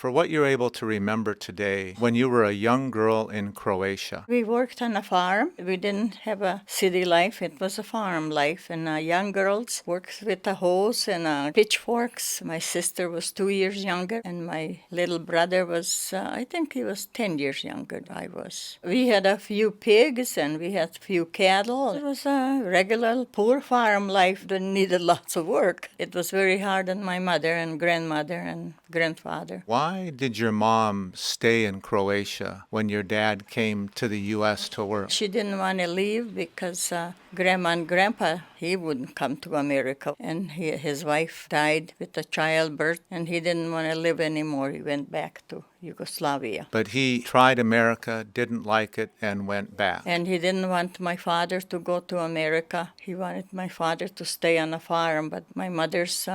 For what you're able to remember today, when you were a young girl in Croatia. We worked on a farm. We didn't have a city life. It was a farm life. And young girls worked with a hose and pitchforks. My sister was 2 years younger, and my little brother was, I think he was 10 years younger than I was. We had a few pigs and we had a few cattle. It was a regular poor farm life that needed lots of work. It was very hard on my mother and grandmother and grandfather. Why did your mom stay in Croatia when your dad came to the U.S. to work? She didn't want to leave because Grandma and Grandpa, he wouldn't come to America. And his wife died with a childbirth, and he didn't want to live anymore. He went back to Yugoslavia. But he tried America, didn't like it, and went back. And he didn't want my father to go to America. He wanted my father to stay on a farm, but my mother's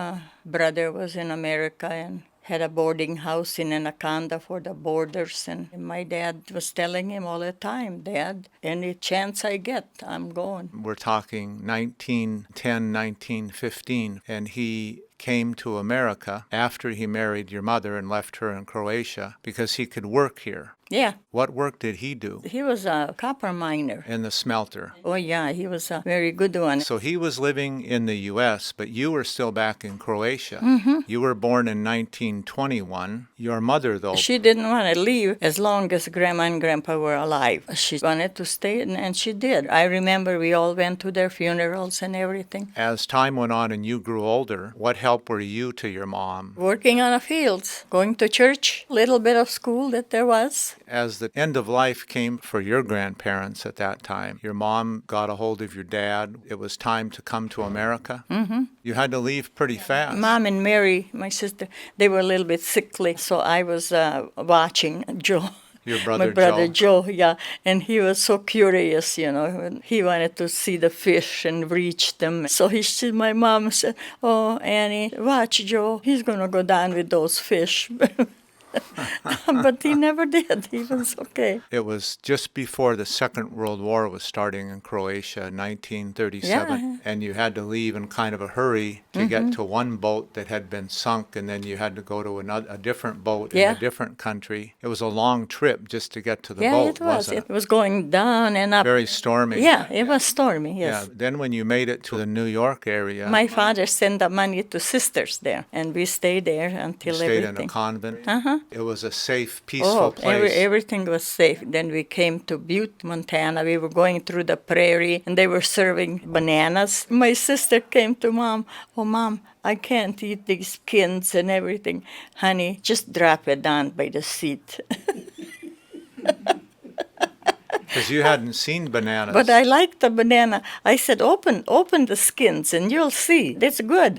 brother was in America and had a boarding house in Anaconda for the boarders. And my dad was telling him all the time, Dad, any chance I get, I'm going. We're talking 1910, 1915, and he came to America after he married your mother and left her in Croatia because he could work here. Yeah. What work did he do? He was a copper miner. In the smelter. Oh, yeah, he was a very good one. So he was living in the U.S., but you were still back in Croatia. Mm-hmm. You were born in 1921. Your mother, though... She didn't want to leave as long as Grandma and Grandpa were alive. She wanted to stay, and she did. I remember we all went to their funerals and everything. As time went on and you grew older, what help were you to your mom? Working on the fields, going to church, a little bit of school that there was. As the end of life came for your grandparents at that time, your mom got a hold of your dad. It was time to come to America. Mm-hmm. You had to leave pretty fast. Mom and Mary, my sister, they were a little bit sickly, so I was watching Joe. Your brother, my brother Joe, yeah. And he was so curious, you know. He wanted to see the fish and reach them. So my mom said, "Oh, Annie, watch Joe. He's going to go down with those fish." But he never did. He was okay. It was just before the Second World War was starting in Croatia, 1937, Yeah. and you had to leave in kind of a hurry to get to one boat that had been sunk, and then you had to go to a different boat in a different country. It was a long trip just to get to the boat, it was. wasn't it? It was going down and up. Very stormy. Yeah, it was stormy, yes. Yeah. Then when you made it to the New York area... My father sent the money to sisters there, and we stayed there until you stayed everything. in a convent? Uh-huh. It was a safe, peaceful place. Everything was safe. Then we came to Butte, Montana. We were going through the prairie, and they were serving bananas. My sister came to Mom. "Oh, Mom, I can't eat these skins and everything." "Honey, just drop it down by the seat." Because you hadn't seen bananas. But I liked the banana. I said, open the skins, and you'll see. That's good.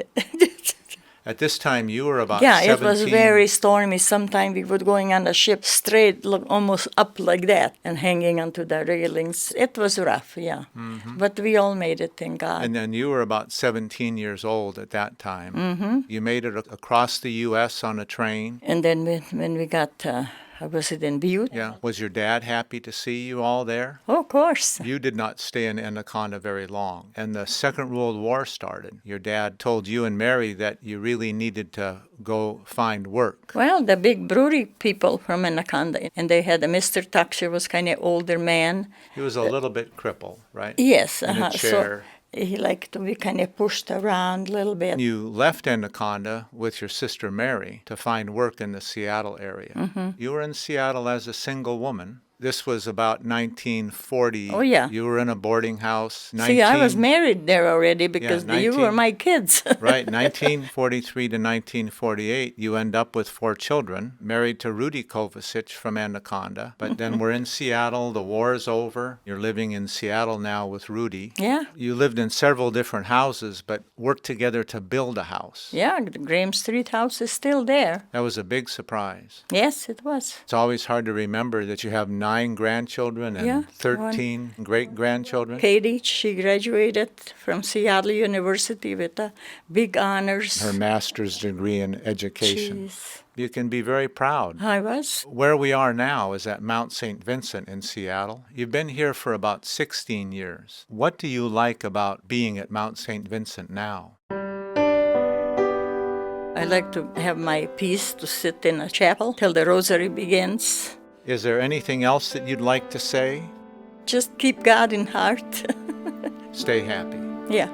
At this time, you were about 17. Yeah, it was very stormy. Sometimes we would going on the ship straight, almost up like that, and hanging onto the railings. It was rough, yeah. Mm-hmm. But we all made it, thank God. And then you were about 17 years old at that time. Mm-hmm. You made it across the U.S. on a train. And then when we got... was it in Butte? Yeah. Was your dad happy to see you all there? Oh, of course. You did not stay in Anaconda very long. And the Second World War started. Your dad told you and Mary that you really needed to go find work. Well, the big brewery people from Anaconda, and they had a Mr. Tuxer, was kind of older man. He was a little bit crippled, right? Yes. In a chair. So he liked to be kind of pushed around a little bit. You left Anaconda with your sister Mary to find work in the Seattle area. Mm-hmm. You were in Seattle as a single woman. This was about 1940. Oh, yeah. You were in a boarding house. See, I was married there already because you were my kids. Right, 1943 to 1948, you end up with 4 children, married to Rudy Kovacich from Anaconda. But then we're in Seattle, the war is over. You're living in Seattle now with Rudy. Yeah. You lived in several different houses, but worked together to build a house. Yeah, the Graham Street house is still there. That was a big surprise. Yes, it was. It's always hard to remember that you have 9 grandchildren and 13 great-grandchildren. Katie, she graduated from Seattle University with a big honors. Her master's degree in education. Jeez. You can be very proud. I was. Where we are now is at Mount St. Vincent in Seattle. You've been here for about 16 years. What do you like about being at Mount St. Vincent now? I like to have my peace to sit in a chapel till the rosary begins. Is there anything else that you'd like to say? Just keep God in heart. Stay happy. Yeah.